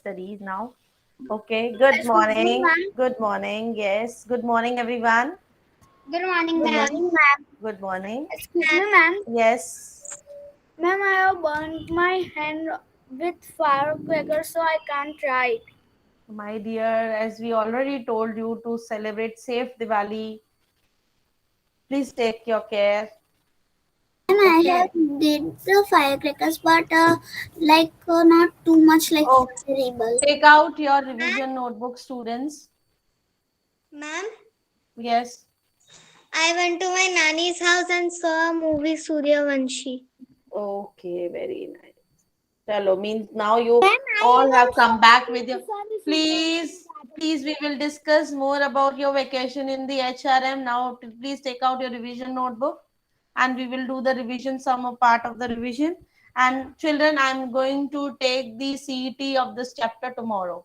studies now. Okay, good Excuse me, morning. ma'am. Good morning. Yes, good morning, everyone. Good morning, Good ma'am. morning, ma'am. Good morning. Excuse me, ma'am. Yes, Ma'am, I have burned my hand with firecrackers, so I can't write. my dear, as we already told you to celebrate safe Diwali, please take your care. Ma'am, I Okay. have did the firecrackers, but not too much like Oh, terrible. take out your revision notebook, students. Ma'am, Yes. I went to my nanny's house and saw a movie Suryavanshi. Okay, very nice. Chalo, means now you Ma'am, all I have also come back with your. saw this Please, we will discuss more about your vacation in the HRM. Now, please take out your revision notebook and we will do the revision, some part of the revision. And children, I'm going to take the CET of this chapter tomorrow.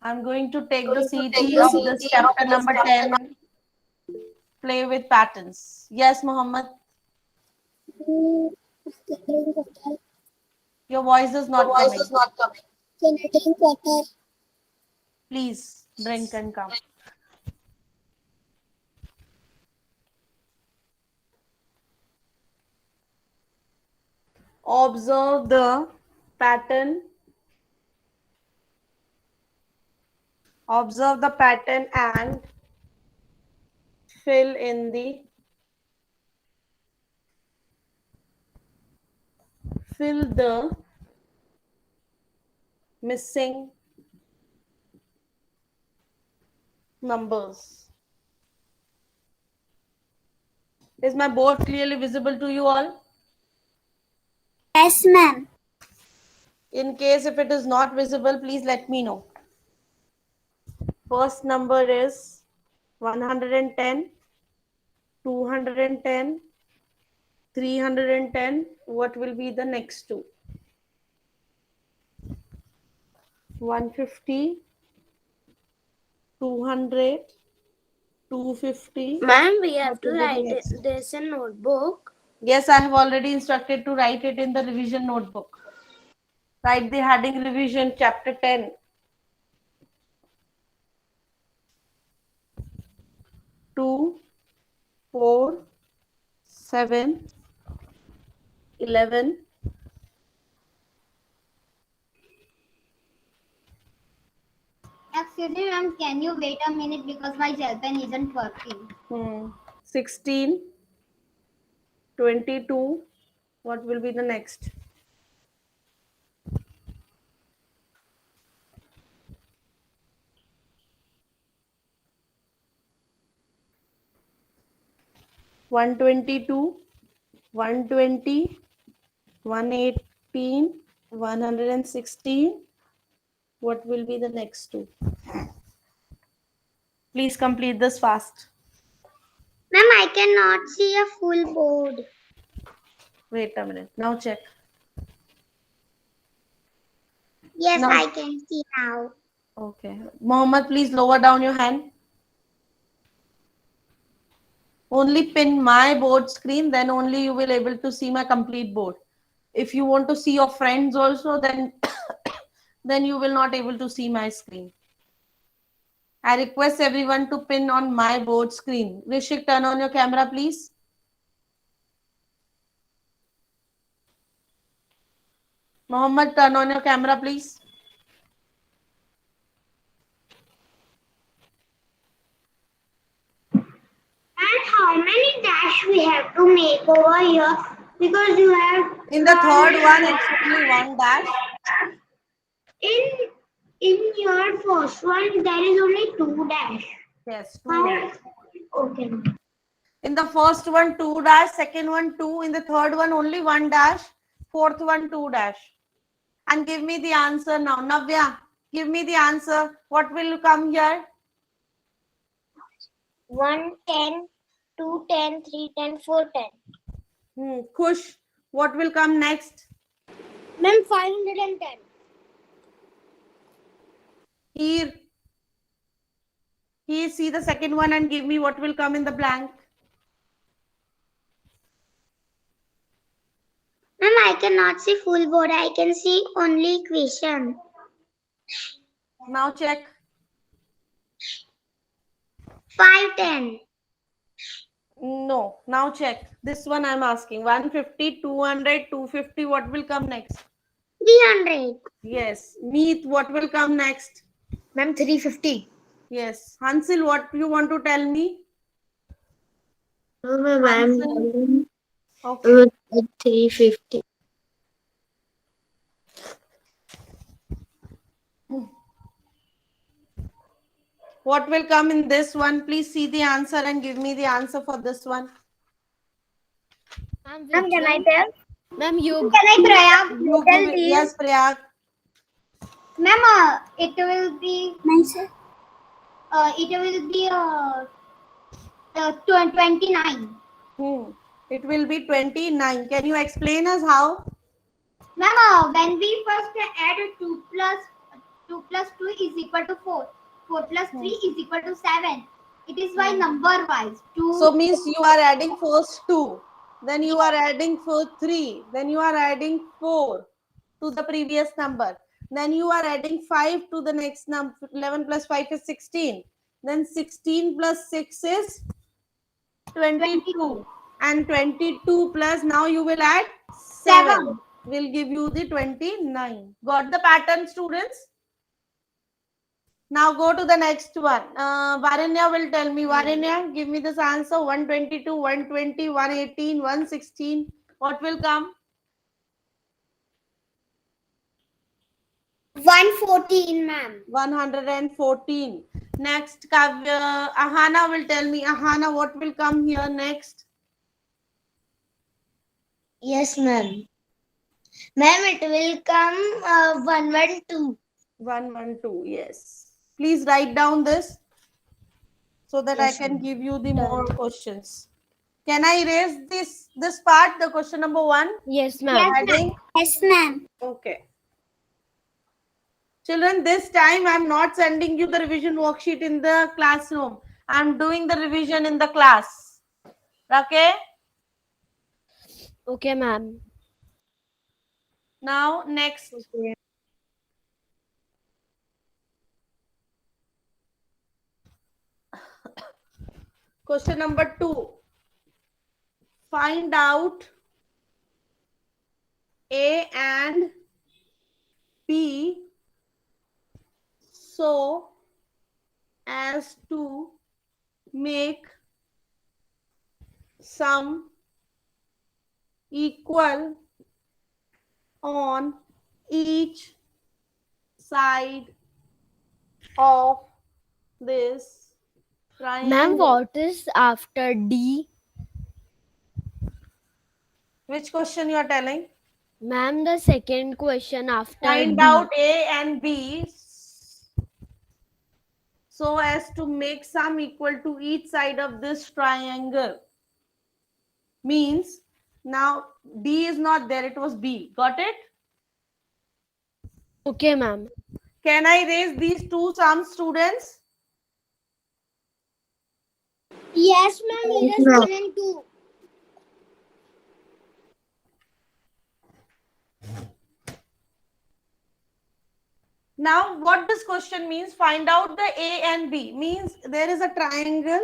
I'm going to take the CET of this chapter number 10, play with patterns. Yes, Mohammed, your voice is not coming. Can I drink water? Please drink and come. Observe the pattern. Observe the pattern and fill in the fill the missing numbers. Is my board clearly visible to you all? Yes, ma'am. In case if it is not visible, please let me know. First number is 110, 210, 310. What will be the next two? 150, 200, 250. Ma'am, we What have to will be the write next? this in notebook. Yes, I have already instructed to write it in the revision notebook. Write the heading revision chapter 10. 2, 4, 7, 11. Excuse me, ma'am. Can you wait a minute because my gel pen isn't working? 16, 22. What will be the next? 122, 120, 118, 116. What will be the next two? Please complete this fast. Ma'am, I cannot see a full board. Wait a minute. Now check. Yes, Now, I can see now. okay. Mohammed, please lower down your hand. Only pin my board screen, then only you will able to see my complete board. If you want to see your friends also, then then you will not able to see my screen. I request everyone to pin on my board screen. Rishik, turn on your camera, please. Mohammed, turn on your camera, please. And how many dash we have to make over here? Because you have In the third one, it's only one dash. in in your first one there is only two dash. Yes, two dash. How? Okay. In the first one, two dash. Second one, two. In the third one, only one dash. Fourth one, two dash. And give me the answer now. Navya, give me the answer. What will come here? 110, 210, 310, 410. Kush, what will come next? Ma'am, 510. Here. Here, see the second one and give me what will come in the blank. Ma'am, I cannot see full board. I can see only question. Now check. 510. No, now check. This one I'm asking. 150, 200, 250. What will come next? 300. Yes. Meet, what will come next? Ma'am, 350. Yes. Hansil, what you want to tell me? No, ma'am, Hansil. I'm Okay. at 350. What will come in this one? Please see the answer and give me the answer for this one. Ma'am, Ma'am, which can I one? tell? Ma'am, you. Can I try? You give it. Yes, Priyag. Ma'am, it will be. It will be 29. It will be 29. Can you explain us how? Ma'am, when we first add 2 plus 2 is equal to 4. 4 plus 3 is equal to 7. It is by number wise. 2. So means you are adding first 2. Then you are adding for 3. Then you are adding 4 to the previous number. Then you are adding 5 to the next number. 11 plus 5 is 16. Then 16 plus 6 is 22. And 22 plus now you will add 7. Will give you the 29. Got the pattern, students? Now go to the next one. Varanya will tell me. Varanya, give me this answer. 122, 120, 118, 116. What will come? 114, ma'am. 114. Next, Ahana will tell me. Ahana, what will come here next? Yes, ma'am. Ma'am, it will come 112. 112. Yes. Please write down this so that Yes, I can ma'am. give you the more questions. Can I erase this part, the question number 1? Yes, ma'am. Adding? Yes, ma'am. Okay. Children, this time I'm not sending you the revision worksheet in the classroom. I'm doing the revision in the class. Okay? Okay, ma'am. Now, next. Okay. Question number 2. Find out A and B so as to make sum equal on each side of this triangle. Ma'am, what is after D? Which question you are telling? Ma'am, the second question after Find D. out A and B so as to make sum equal to each side of this triangle. Means now D is not there, it was B. Got it? Okay, ma'am. Can I raise these two sums, students? Yes, ma'am. It is 1 and 2. Now, what this question means, find out the A and B. Means there is a triangle.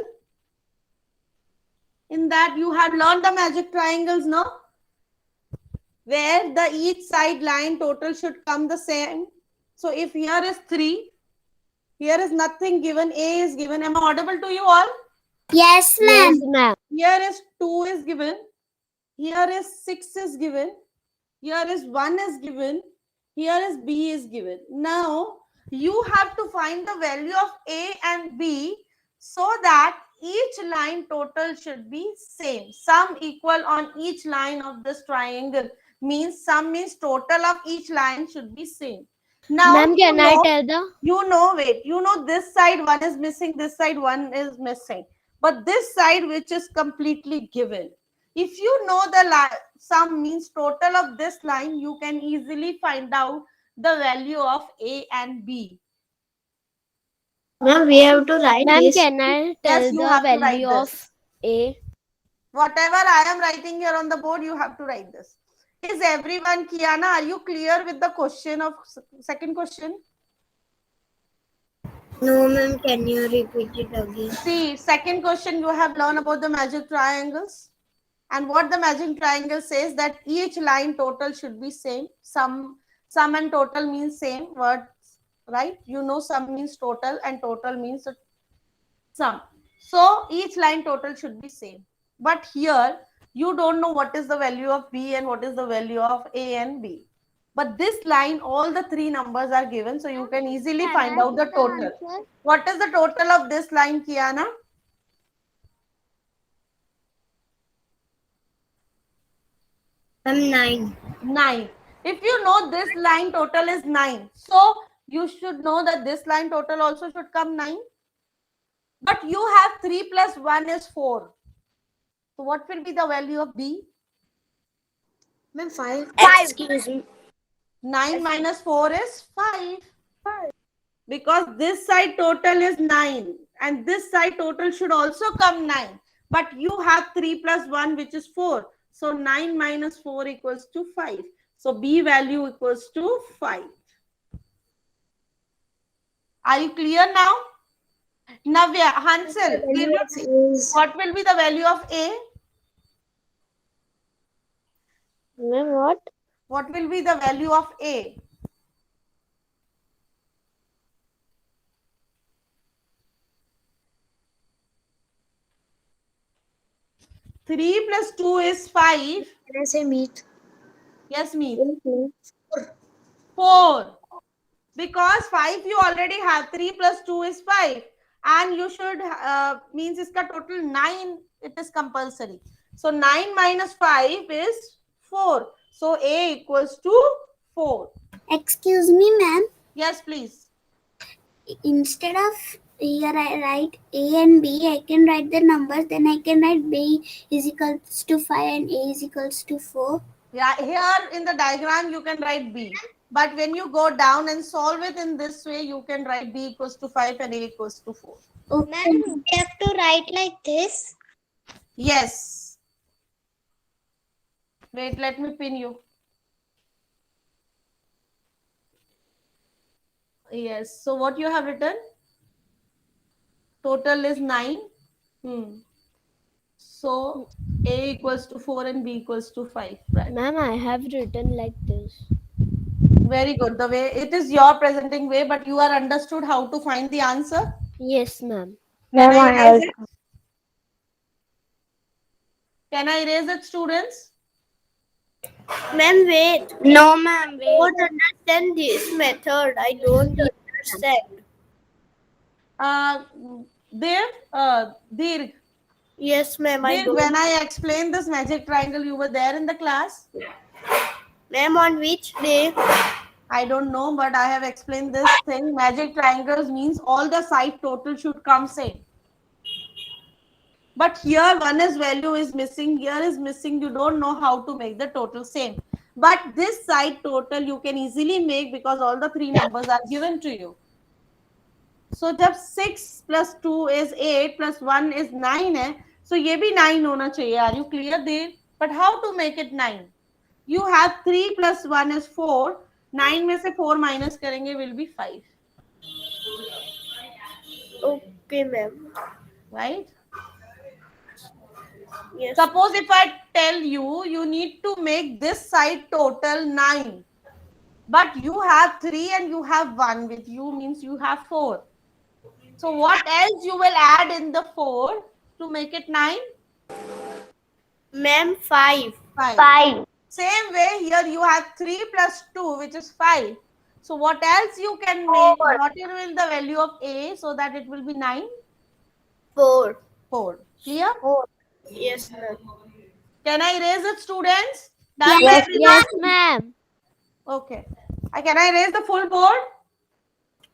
In that you have learned the magic triangles, no? Where the each side line total should come the same. So if here is 3, here is nothing given, A is given. Am I audible to you all? Yes, ma'am. Yes, ma'am. Here is 2 is given. Here is 6 is given. Here is 1 is given. Here is B is given. Now, you have to find the value of A and B so that each line total should be same. Sum equal on each line of this triangle. Means sum means total of each line should be same. Now, Ma'am, can I tell the? you know this side 1 is missing, this side 1 is missing. But this side which is completely given. If you know the sum means total of this line, you can easily find out the value of A and B. Ma'am, we have to write Ma'am, this. can I tell Yes, you the have to write value this. of A? Whatever I am writing here on the board, you have to write this. Is everyone, Kiana, are you clear with the question of second question? No, ma'am. Can you repeat it again? See, second question you have learned about the magic triangles. And what the magic triangle says that each line total should be same. Sum and total means same words, right? You know sum means total and total means sum. So each line total should be same. But here you don't know what is the value of B and what is the value of A and B. But this line, all the three numbers are given, so you can easily find out the total. What is the total of this line, Kiana? I'm 9. 9. If you know this line total is 9, so you should know that this line total also should come 9. But you have 3 plus 1 is 4. So what will be the value of B? Ma'am, 5. Excuse me. 9 minus 4 is 5. Because this side total is 9 and this side total should also come 9. But you have 3 plus 1 which is 4. So 9 minus 4 equals to 5. So B value equals to 5. Are you clear now? Navya, Hansel, what will be the value of A? Ma'am, what? What will be the value of A? Three plus 2 is 5. Can I say meet? Yes, meet. 4. 4. Because 5 you already have. 3 plus 2 is 5. And you should, means iska total 9, it is compulsory. So 9 minus 5 is 4. So A equals to 4. Excuse me, ma'am. Yes, please. Instead of here I write A and B, I can write the numbers. Then I can write B is equals to 5 and A is equals to 4. Yeah, here in the diagram you can write B. But when you go down and solve it in this way, you can write B equals to 5 and A equals to 4. Okay. Ma'am, we have to write like this. Yes. Wait, let me pin you. Yes. So what you have written? Total is 9. So A equals to 4 and B equals to 5. Right. Ma'am, I have written like this. Very good. The way it is your presenting way, but you are understood how to find the answer. Yes, ma'am. Can I erase it? Can I erase it, students? Ma'am, wait. No, ma'am. I don't understand this method. I don't understand. Dirg, Yes, ma'am. I Dirg, don't. when I explained this magic triangle, you were there in the class? Ma'am, on which day? I don't know, but I have explained this thing. Magic triangles means all the side total should come same. But here one is value is missing, here is missing. You don't know how to make the total same. But this side total you can easily make because all the three numbers are given to you. So जब 6 plus 2 is 8 plus 1 is 9 है, so ये भी 9 होना चाहिए. Are you clear there? But how to make it 9? You have 3 plus 1 is 4. 9 में से 4 minus करेंगे will be 5. Okay, ma'am. Right? Yes. Suppose if I tell you, you need to make this side total 9. But you have 3 and you have 1. With you means you have 4. So what else you will add in the 4 to make it 9? Ma'am, 5. 5. Same way here you have 3 plus 2 which is 5. So what else you can make? What will the value of A so that it will be 9? 4. 4. Clear? Yes, ma'am. Can I erase it, students? Done? Yes, ma'am. Okay. Can I erase the full board?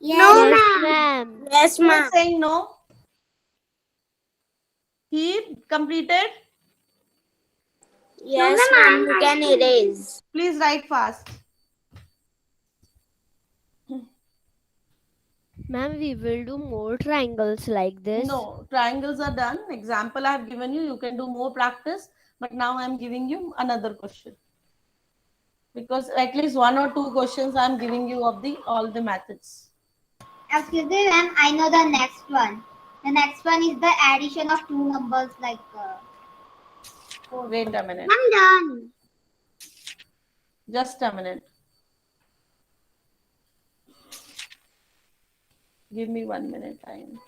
Yes, ma'am. Yes, Who is saying no? He completed? Yes, ma'am. You can erase. Please write fast. Ma'am, we will do more triangles like this. No, triangles are done. Example I have given you. You can do more practice. But now I am giving you another question. because at least 1 or 2 questions I'm giving you of the all the methods. Excuse me, ma'am. I know the next one. The next one is the addition of two numbers like. Wait a minute. I'm done. Just a minute. Give me 1 minute time.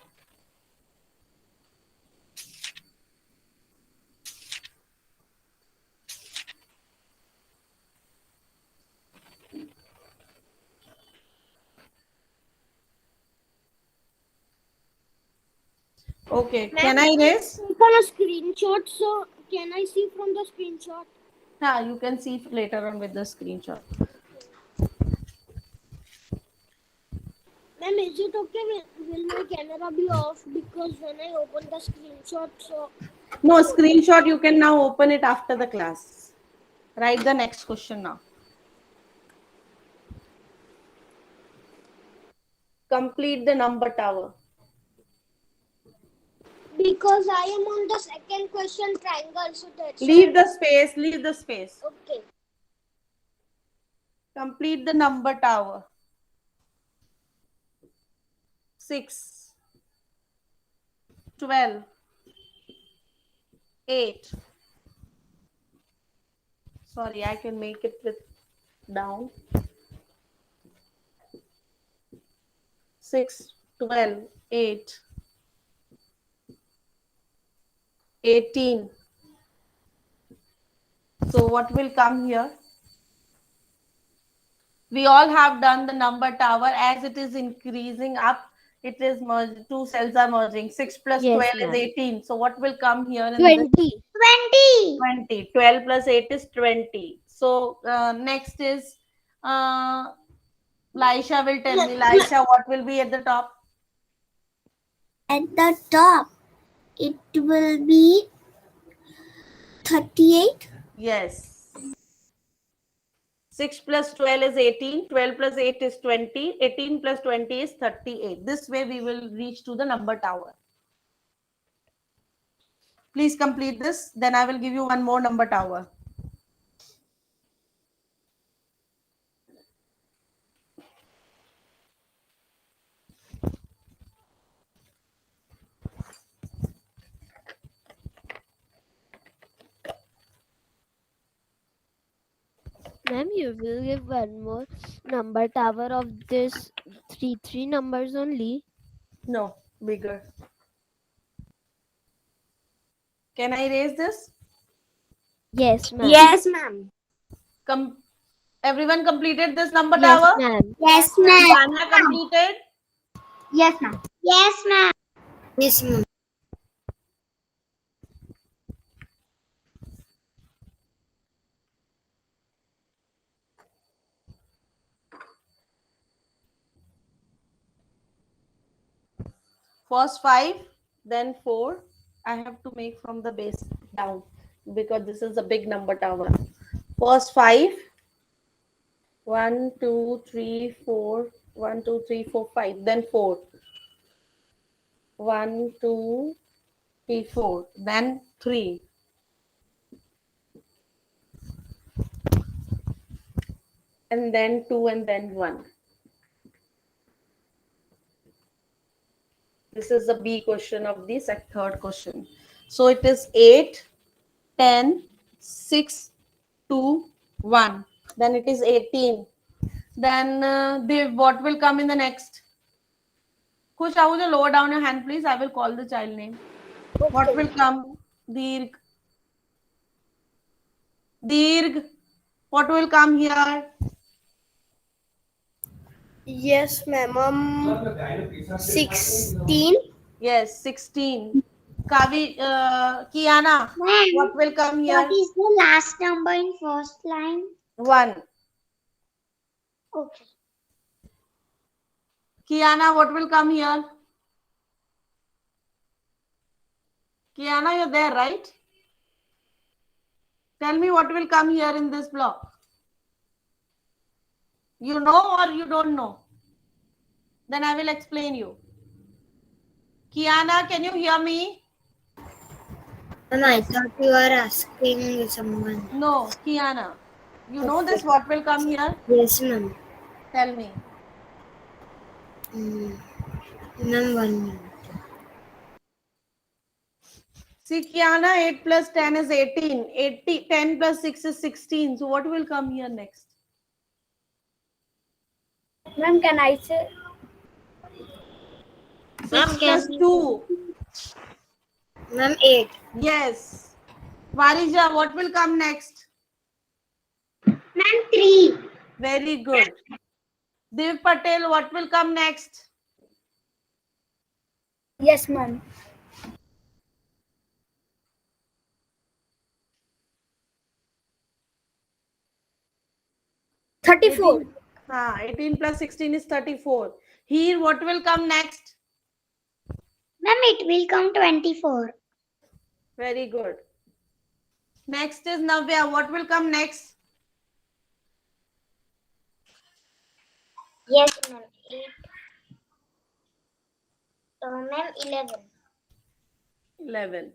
Okay, can I erase? Click on a screenshot, so can I see from the screenshot? Yeah, you can see later on with the screenshot. Ma'am, is it okay? Will my camera be off? Because when I open the screenshot, so No, screenshot you can now open it after the class. Write the next question now. Complete the number tower. because I am on the second question triangle, so that's Leave the space, leave the space. okay. Complete the number tower. 6, 12, 8. Sorry, I can make it with down. 6, 12, 8, 18. So what will come here? We all have done the number tower. As it is increasing up, it is merged. Two cells are merging. 6 plus Yes, 12 is ma'am. 18. So what will come here in this? 20. 20. 12 plus 8 is 20. So next is Laisha will tell me. Laisha, what will be at the top? At the top, it will be 38. Yes. 6 plus 12 is 18. 12 plus 8 is 20. 18 plus 20 is 38. This way we will reach to the number tower. Please complete this. Then I will give you one more number tower. Ma'am, you will give one more number tower of this three numbers only. No, bigger. Can I erase this? Yes, ma'am. Yes, ma'am. Everyone completed this number Yes, tower? ma'am. Yes, ma'am. Dana completed? Yes, ma'am. Yes, ma'am. Yes, ma'am. First 5, then 4. I have to make from the base down because this is a big number tower. First 5. 1, 2, 3, 4. 1, 2, 3, 4, 5. Then 4. 1, 2, 3, 4. Then 3. And then 2 and then 1. This is the B question of the third question. So it is 8, 10, 6, 2, 1. Then it is 18. Then what will come in the next? Kush, I would you lower down your hand, please? I will call the child name. What will come? Dirg. Dirg. What will come here? Yes, ma'am. 16. Yes, 16. Kavi, Kiana, Ma'am, what will come here? what is the last number in first line? 1. Okay. Kiana, what will come here? Kiana, you're there, right? Tell me what will come here in this block. You know or you don't know? Then I will explain you. Kiana, can you hear me? Ma'am, I thought you were asking someone. No, Kiana. You know this, what will come here? Yes, ma'am. Tell me. Ma'am, 1 minute. See, Kiana, 8 plus 10 is 18. 10 plus 6 is 16. So what will come here next? Ma'am, can I say? 6 plus 2. Ma'am, 8. Yes. Varija, what will come next? Ma'am, 3. Very good. Dev Patel, what will come next? Yes, ma'am. Eighteen. 18 plus 16 is 34. Here, what will come next? Ma'am, it will come 24. Very good. Next is Navya. What will come next? Yes, ma'am. 8. Ma'am, 11. 11.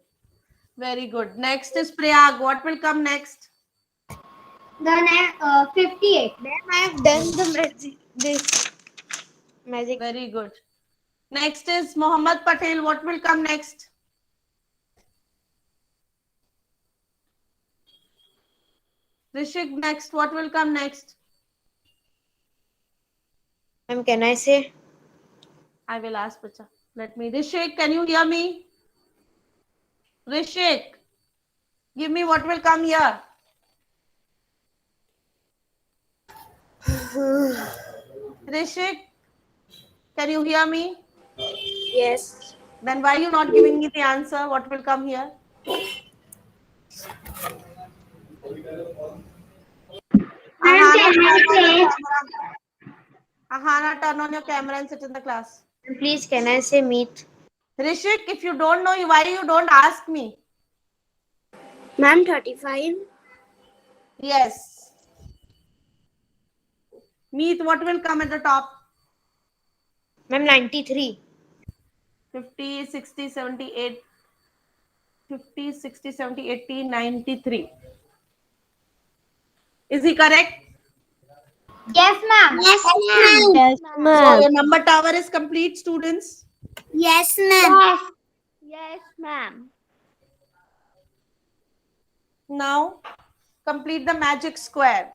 Very good. Next is Prayag. What will come next? Then 58. Ma'am, I have done the magic. This magic. Very good. Next is Mohammed Patel. What will come next? Rishik, next. What will come next? Ma'am, can I say? I will ask Bacha. Let me. Rishik, can you hear me? Rishik, give me what will come here. Rishik, can you hear me? Yes. Then why are you not giving me the answer? What will come here? Ahana, turn on your camera and sit in the class. Please, can I say meat? Rishik, if you don't know, why you don't ask me? Ma'am, 35. Yes. Meet, what will come at the top? Ma'am, 93. 50, 60, 78, 50, 60, 70, 80, 93. Is he correct? Yes, ma'am. Yes, ma'am. Yes, So ma'am. your number tower is complete, students. Yes, ma'am. Yes, ma'am. Now complete the magic square.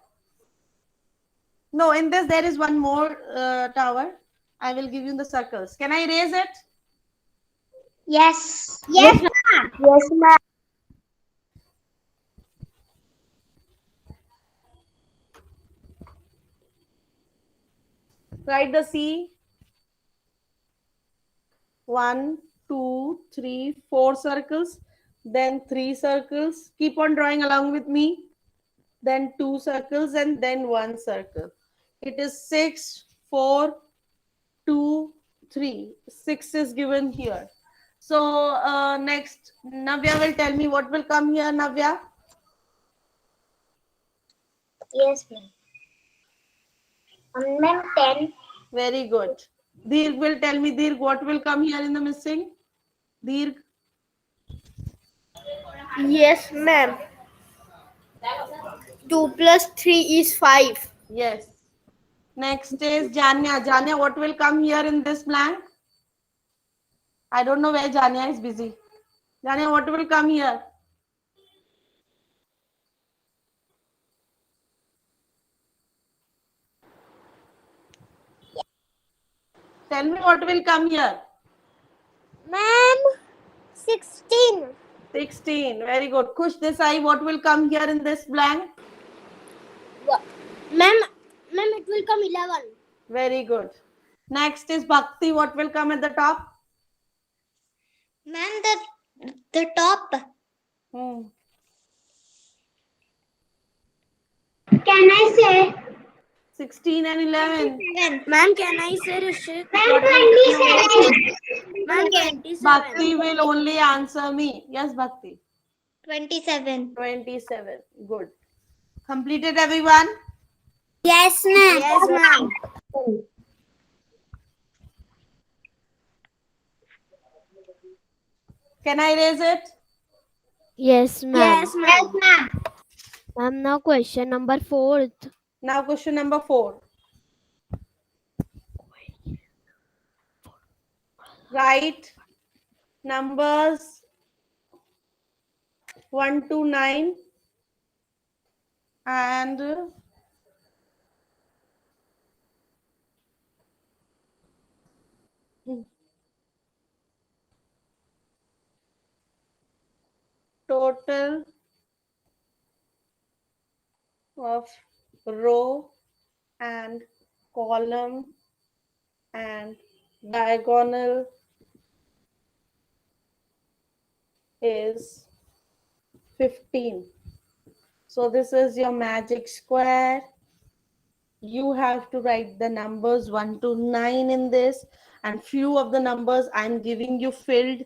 No, in this there is one more tower. I will give you the circles. Can I erase it? Yes. Yes, ma'am. Yes, ma'am. Write the C. 1, 2, 3, 4 circles. Then 3 circles. Keep on drawing along with me. Then 2 circles and then 1 circle. It is 6, 4, 2, 3. 6 is given here. So next, Navya will tell me what will come here, Navya. Yes, ma'am. Ma'am, 10. Very good. Dirg will tell me, Dirg, what will come here in the missing? Dirg. Yes, ma'am. 2 plus 3 is 5. Yes. Next is Janya. Janya, what will come here in this blank? I don't know where Janya is busy. Janya, what will come here? Tell me what will come here. Ma'am, 16. 16. Very good. Kush Desai, what will come here in this blank? Ma'am, it will come 11. Very good. Next is Bhakti. What will come at the top? Ma'am, the top. Can I say? 16 and 11. Ma'am, can I say Rishik? Ma'am, 27. Ma'am, 27. Bhakti will only answer me. Yes, Bhakti. 27. 27. Good. Completed, everyone? Yes, ma'am. Yes, ma'am. Can I erase it? Yes, ma'am. Yes, ma'am. Yes, ma'am. Ma'am, now question number 4. Now question number 4. Write numbers 1 to 9 and total of row and column and diagonal is 15. So this is your magic square. You have to write the numbers 1 to 9 in this, and few of the numbers I'm giving you filled.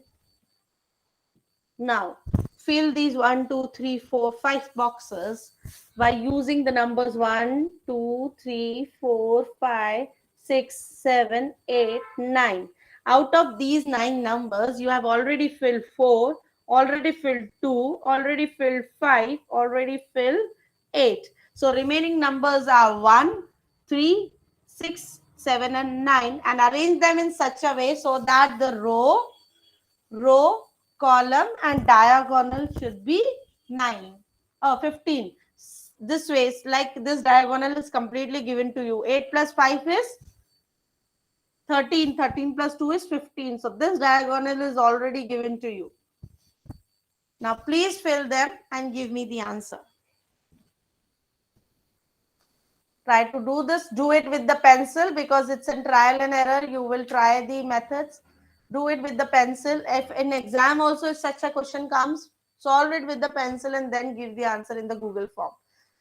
Now fill these 1, 2, 3, 4, 5 boxes by using the numbers 1, 2, 3, 4, 5, 6, 7, 8, 9. Out of these 9 numbers, you have already filled 4, already filled 2, already filled 5, already filled 8. So remaining numbers are 1, 3, 6, 7, and 9, and arrange them in such a way so that the row, column, and diagonal should be 15. This way, like this diagonal is completely given to you. 8 plus 5 is 13. 13 plus 2 is 15. So this diagonal is already given to you. Now please fill them and give me the answer. Try to do this. Do it with the pencil because it's in trial and error. You will try the methods. Do it with the pencil. If in exam also if such a question comes, solve it with the pencil and then give the answer in the Google form.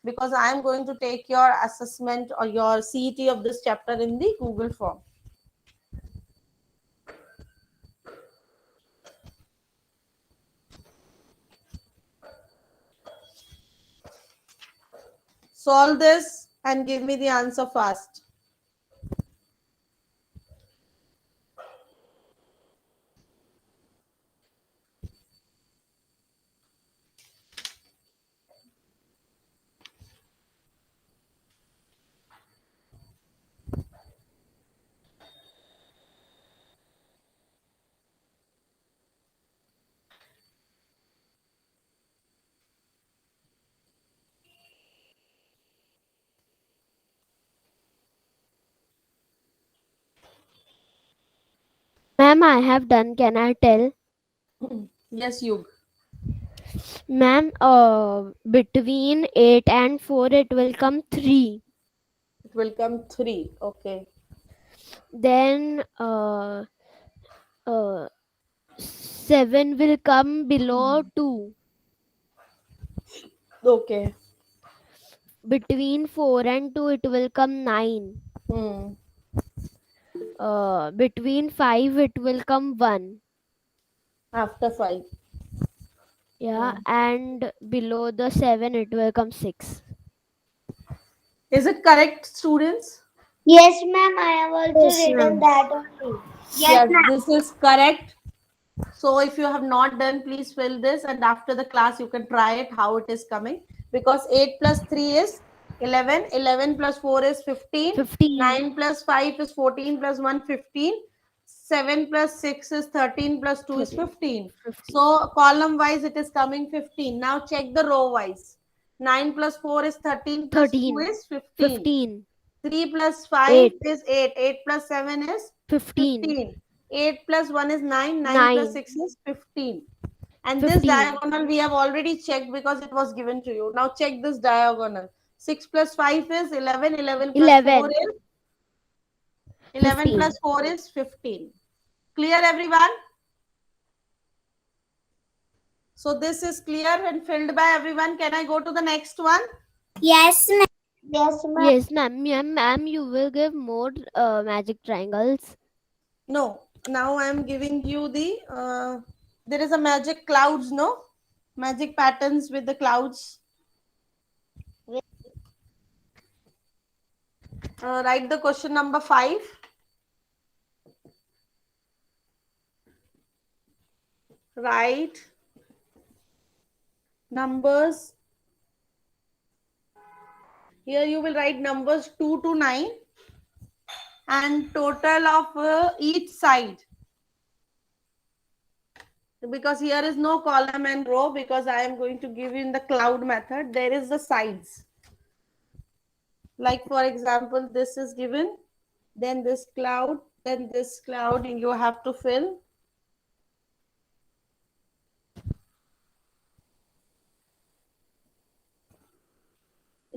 Because I am going to take your assessment or your CET of this chapter in the Google form. Solve this and give me the answer fast. Ma'am, I have done. Can I tell? Yes, Yug. Ma'am, between 8 and 4, it will come 3. It will come 3. Okay. Then 7 will come below 2. Okay. Between 4 and 2, it will come 9. Hmm. Between 5, it will come 1. After 5. Yeah, and below the 7, it will come 6. Is it correct, students? Yes, ma'am. I have also Yes, written ma'am. that only. Yes, ma'am. This is correct. So if you have not done, please fill this, and after the class you can try it how it is coming, because 8 plus 3 is 11, 11 plus 4 is 15, 15. 9 plus 5 is 14 plus 1 15, 7 plus 6 is 13 plus 2 is 15. 15. So column wise it is coming 15. Now check the row wise. 9 plus 4 is 13 plus 2 13. is 15. 15. 3 plus 5 8. is 8. 8 plus 7 is 15. 15. 8 plus 1 is 9. 9 plus 9. 6 is 15. And this 15. diagonal we have already checked because it was given to you. Now check this diagonal. 6 plus 5 is 11. 11 plus 4 11. is 11 15. plus 4 is 15. Clear, everyone? So this is clear and filled by everyone. Can I go to the next one? Yes, ma'am. Yes, ma'am. Yes, ma'am, you will give more magic triangles. No. Now I am giving you the there is a magic clouds, no? Magic patterns with the clouds. Write the question number 5. Write numbers Here you will write numbers 2 to 9 and total of each side. Because here is no column and row, because I am going to give you in the cloud method. There is the sides. Like for example, this is given, then this cloud, then this cloud, and you have to fill.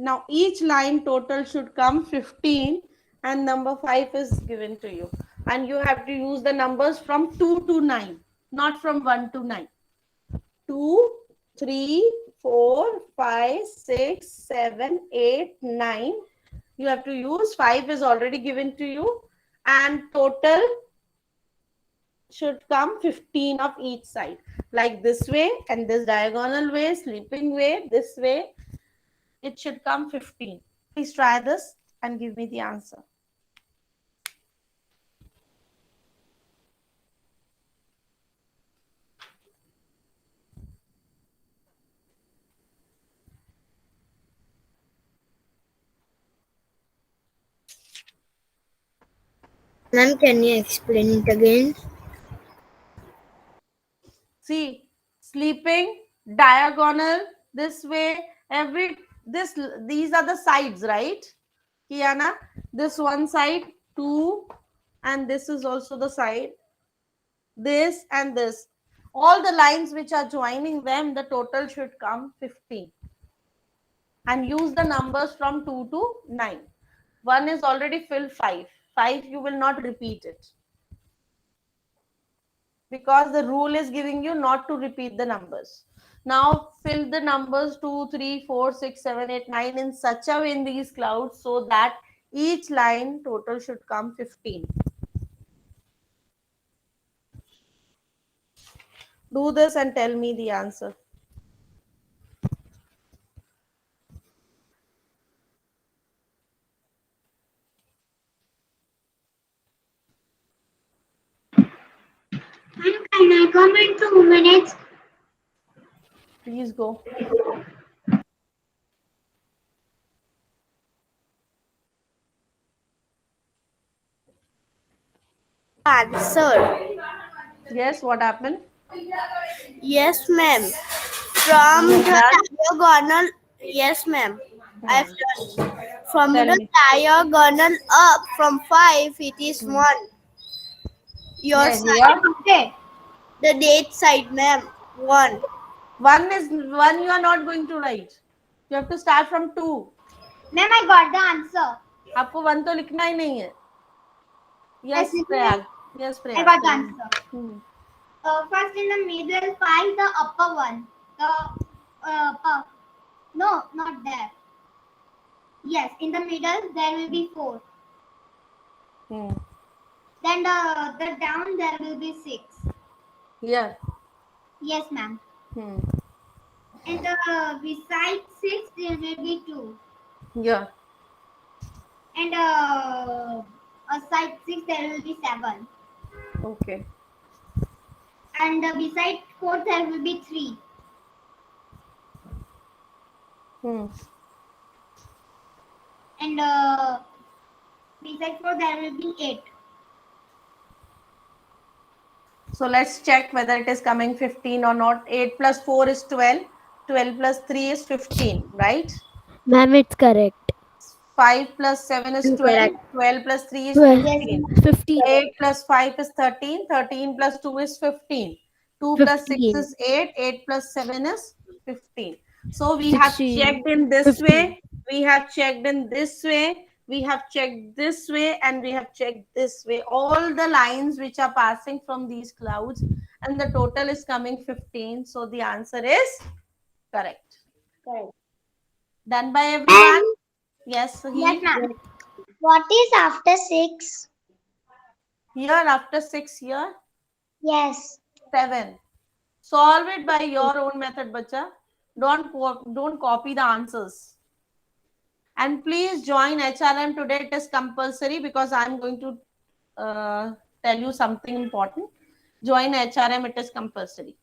Now each line total should come 15 and number 5 is given to you. And you have to use the numbers from 2 to 9, not from 1 to 9. 2, 3, 4, 5, 6, 7, 8, 9. You have to use 5 is already given to you, and total should come 15 of each side. Like this way and this diagonal way, sleeping way, this way. It should come 15. Please try this and give me the answer. Ma'am, can you explain it again? See, sleeping, diagonal, this way, these are the sides, right? Kiana, this one side, 2, and this is also the side. This and this. All the lines which are joining them, the total should come 15. And use the numbers from 2 to 9. 1 is already filled 5. 5 you will not repeat it. Because the rule is giving you not to repeat the numbers. Now fill the numbers 2, 3, 4, 6, 7, 8, 9 in such a way in these clouds so that each line total should come 15. Do this and tell me the answer. Can I come in 2 minutes? Please go. Answer. Yes, what happened? Yes, ma'am. From You the done? diagonal. Yes, ma'am. I've done. From Tell the me. diagonal up from 5, it is 1. Your Yeah, side. here. Okay. The date side, ma'am. 1. 1 you are not going to write. You have to start from 2. Ma'am, I got the answer. आपको 1 तो लिखना ही नहीं है. Yes, Excuse me? Prayag. Yes, Prayag. I got the Tell me. answer. First in the middle, 5, the upper one. No, not there. Yes, in the middle there will be 4. Then the down there will be 6. Here. Yes, ma'am. And beside 6 there will be 2. Here. And aside 6 there will be 7. Okay. And beside 4 there will be 3. And beside 4 there will be 8. So let's check whether it is coming 15 or not. 8 plus 4 is 12. 12 plus 3 is 15, right? Ma'am, it's correct. 5 plus 7 is 12. Correct. 12 plus 3 is 12. 15. 15. 8 plus 5 is 13. 13 plus 2 is 15. 2 plus 6 15. is 8. 8 plus 7 is 15. So we have 16. checked in this 15. way. We have checked in this way. We have checked this way, and we have checked this way. All the lines which are passing from these clouds, and the total is coming 15. So the answer is correct. Correct. Done by everyone? Yes. Yes, ma'am. What is after 6? Here after 6 here, Yes. 7. Solve it by your own method, bacha. Don't copy the answers. And please join HRM today. It is compulsory because I am going to tell you something important. Join HRM. It is compulsory.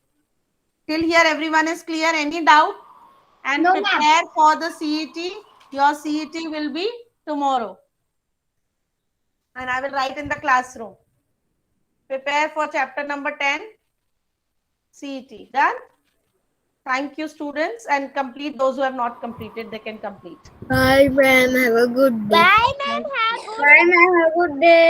Till here, everyone is clear. Any doubt? And No, ma'am. prepare for the CET. Your CET will be tomorrow. And I will write in the classroom. Prepare for chapter number 10, CET. Done? Thank you, students, and complete those who have not completed, they can complete. Bye, ma'am. Have a good day. Bye, ma'am. Have a good Bye, ma'am. Have a good day.